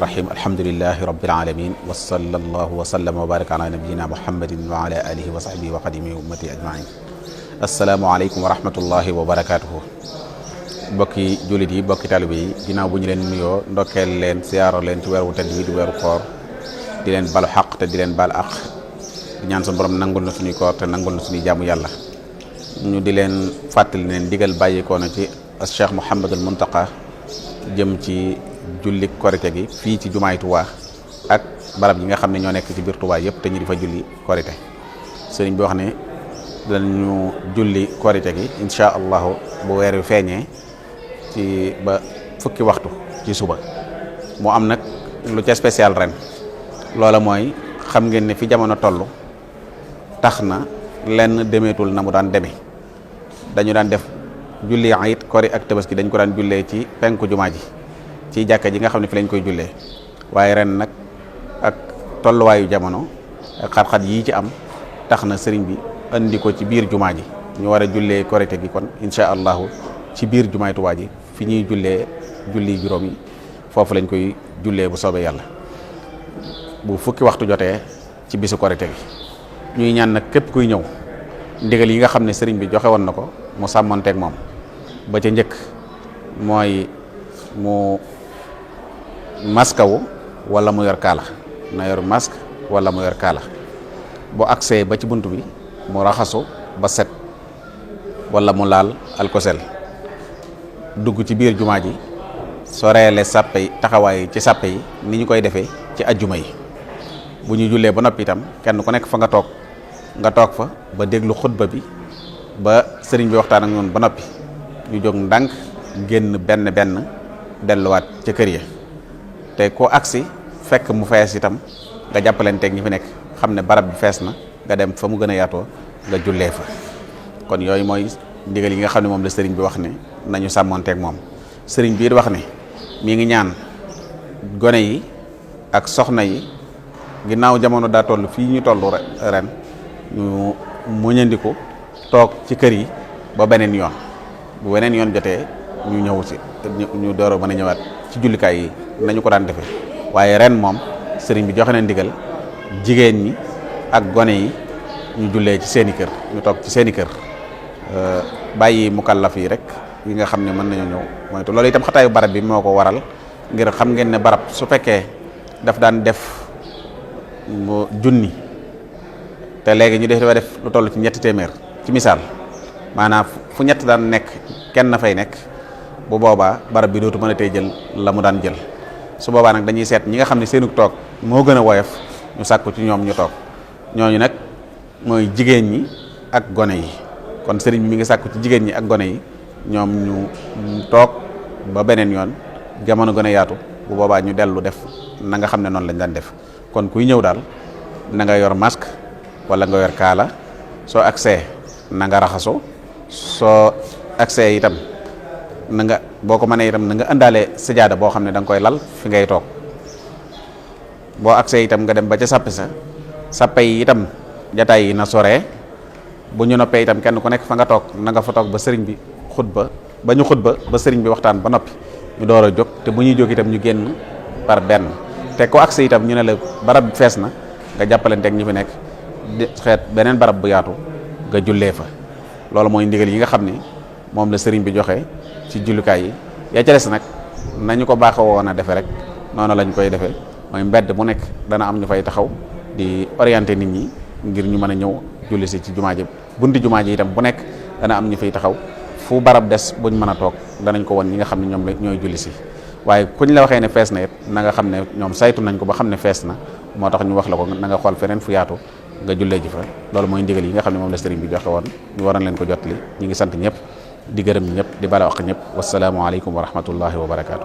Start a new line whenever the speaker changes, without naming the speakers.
rahim alhamdulilahi rabbil alamin wa sallallahu wa sallam wa baraka ala nabiyina muhammadin wa ala alihi wa sahbihi wa xadimi ummati ajmain asalaamualeykum wa rahmatullahi wa barakatuhu. bokki jullit yi bokki talibe yi ginnaaw bu ñu leen nuyoo ndokkeel leen siyaaro leen ci weeru tedd wi di weeru koor di leen balu xaq te di leen bal aq di ñaan suñu borom nangul na suñuy koor te nangul na suñuy jaamu yàlla. ñu di leen fàttali leen digal bàyyikoo na ci Cheikh Mouhamadul Muntaqa jëm ci julli korite gi fii ci jumaay Tuubaa ak barab yi nga xam ne ñoo nekk ci biir Tuubaa yëpp te ñu di fa julli korite. sëriñ bi wax ne dañu julli korite gi incha allahu bu weer wi feeñee ci ba fukki waxtu ci suba. mu am nag lu ca spécial ren loola mooy xam ngeen ne fi jamono toll tax na lenn demeetul na mu daan demee. dañu daan def julli ayit kori ak tabaski dañ ko daan jullee ci penku jumaa ji ci jàkka ji nga xam ne fi lañ koy jullee waaye ren nag ak tolluwaayu jamono ak xat-xat yii ci am tax na sëriñ bi andi ko ci biir jumaa ji ñu war a jullee korite gi kon incha allahu ci biir jumaay Tuubaa ji fi ñuy jullee julli juróom yi foofu lañ koy jullee bu soobee yàlla bu fukki waxtu jotee ci bisu korite gi. ñuy ñaan nag képp kuy ñëw ndigal yi nga xam ne sëriñ bi joxe woon na ko mu sàmmonteeg moom ba ca njëkk mooy mu maskawu wala mu yor kaala na yor masque wala mu yor kaala bu agsee ba ci bunt bi mu raxasu ba set wala mu laal alkosel dugg ci biir jumaa ji soreele sàppe yi taxawaay ci sàppe yi ni ñu koy defee ci ajjuma yi. bu ñu jullee ba noppi itam kenn ku nekk fa nga toog fa ba déglu xutba bi ba sëriñ bi waxtaan ak ñoom ba noppi ñu jóg ndànk génn benn delluwaat ca kër ya te ko agsi fekk mu fees itam nga jàppalanteeg ñi fi nekk xam ne barab bi fees na nga dem fa mu gën a yaatoo nga jullee fa. kon yooyu mooy ndigal yi nga xam ne moom la sëriñ bi wax ne nañu sàmmonteeg moom. sëriñ bi it wax ne mi ngi ñaan gone yi ak soxna yi ginnaaw jamono daa toll fii ñu toll ren ñu muñandiku toog ci kër yi ba beneen yoon bu beneen yoon jotee ñu ñëw ci ñu door a mën a ñëwaat ci jullikaay yi nañu ko daan defee. waaye ren moom sëriñ bi joxe na ndigal jigéen ñi ak gone yi ñu jullee ci seeni kër ñu toog ci seeni kër bàyyi mukallaf yi rek yi nga xam ne mën nañu ñëw mooy loolu itam xataayu barab bi moo ko waral ngir xam ngeen ne barab su fekkee daf daan def junni te léegi ñu dafa def lu toll ci ñetti téeméer ci misaal maanaam fu ñett daan nekk kenn na fay nekk bu boobaa barab bi dootu mën a tey jël la mu daan jël. su boobaa nag dañuy seet ñi nga xam ne seenu toog moo gën a woyof ñu sàkku ci ñoom ñu toog ñooñu nag mooy jigéen ñi ak gone yi. kon sëriñ bi mi ngi sàkku ci jigéen ñi ak gone yi ñoom ñu toog ba beneen yoon jamono gën a yaatu bu boobaa ñu dellu def na nga xam ne noonu lañ daan def. kon kuy ñëw daal na nga yor masque wala nga yor kaala soo agsee na nga raxasu soo agsee itam na nga boo ko mënee itam na nga indaale sajaada boo xam ne da nga koy lal fi ngay toog boo agsee itam nga dem ba ca sappe yi itam jataay yi na soree bu ñu noppee itam kenn ku nekk fa nga toog na nga fa toog ba sëriñ bi xutba ba sëriñ bi waxtaan ba noppi ñu door a jóg te bu ñuy jóg itam ñu génn par benn. te ko agsi itam ñu ne la barab bi fees na nga jàppalanteeg ñi fi nekk di xeet beneen barab bu yaatu nga jullee fa. loolu mooy ndigal yi nga xam ni moom la sëriñ bi joxe ci jullukaay yi yaa ca des nag nañu ko baaxoo woon a defee rek noonu lañ koy defee mooy mbedd bu nekk dana am ñu fay taxaw di orienter nit ñi ngir ñu mën a ñëw julli si ci jumaa ji bunti jumaa ji itam bu nekk dana am ñu fay taxaw fu barab des buñ mën a toog danañ ko won ñi nga xam ne ñoom la ñooy julli si. waaye kuñ la waxee ne fees na it na nga xam ne ñoom saytu nañ ko ba xam ne fees na moo tax ñu wax la ko na nga xool feneen fu yaatu nga jullee ji fa. loolu mooy ndigal yi nga xam ne moom la sëriñ bi joxe woon ñu waroon leen ko jotali ñu ngi sant ñëpp di gërëm ñëpp di bala wax ñëpp wasalaamualeykum wa rahmatullahi wa barakaatu.